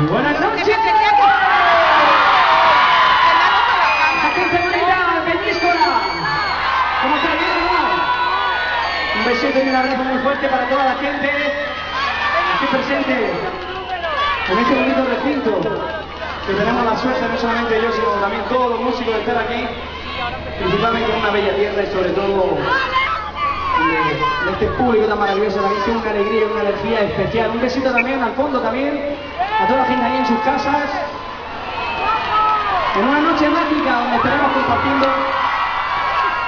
Buenas noches. La gente bonita, Peñíscola. ¿Cómo está bien, no? Un besito y un abrazo muy fuerte para toda la gente aquí presente en este bonito recinto, que tenemos la suerte, no solamente yo, sino también todos los músicos de estar aquí, principalmente en una bella tierra y sobre todo de este público tan maravilloso, también tiene una alegría y una energía especial. Un besito también al fondo, también a toda la gente ahí en sus casas, en una noche mágica donde estaremos compartiendo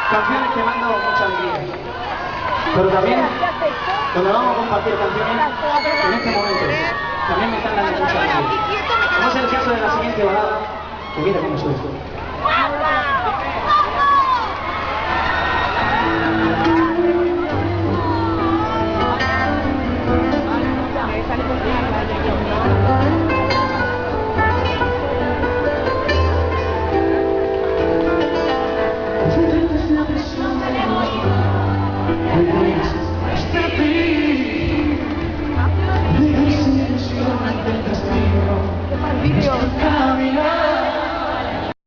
canciones que mandan mucha alegría, pero también donde vamos a compartir canciones en este momento también me están dando mucha alegría, como es el caso de la siguiente balada, que mira cómo suena.